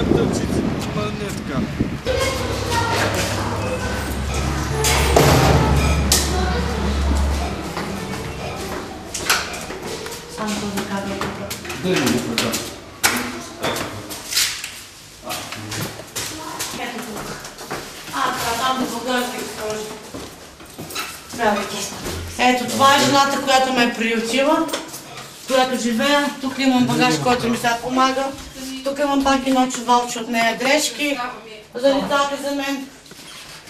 тъпчици, ма не така. Само този кабел тук. Дай ми го предам. Ето тук. Там да погърби, госпожо. Здравейте. Ето, това е жената, която ме е приютила, която живея. Тук имам багаж, който ми сега помага. Тук имам пак едно чувалче от нея дрежки за децата за мен.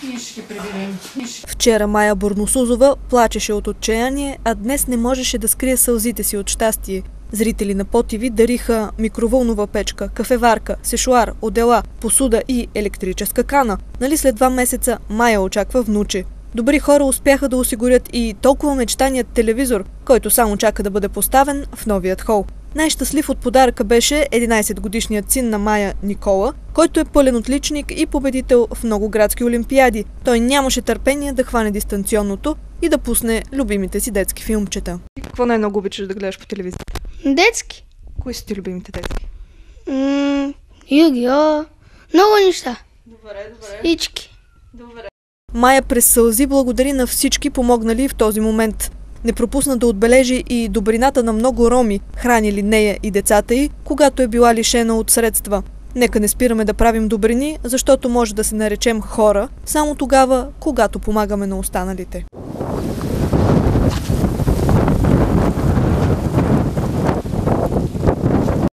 Ние ще ги приберем. Вчера Мая Борносузова плачеше от отчаяние, а днес не можеше да скрие сълзите си от щастие. Зрители на ПОТВ дариха микровълнова печка, кафеварка, сешоар, одела, посуда и електрическа кана. Нали след 2 месеца Мая очаква внуче. Добри хора успяха да осигурят и толкова мечтаният телевизор, който само чака да бъде поставен в новият хол. Най-щастлив от подаръка беше 11-годишният син на Мая Никола, който е пълен отличник и победител в много градски олимпиади. Той нямаше търпение да хване дистанционното и да пусне любимите си детски филмчета. Какво най-много обичаш да гледаш по телевизията? Детски? Кои са ти любимите детски? Югио. Много неща. Добре. Всички. Добре. Мая през сълзи благодари на всички помогнали в този момент. Не пропусна да отбележи и добрината на много роми, хранили нея и децата й, когато е била лишена от средства. Нека не спираме да правим добрини, защото може да се наречем хора само тогава, когато помагаме на останалите.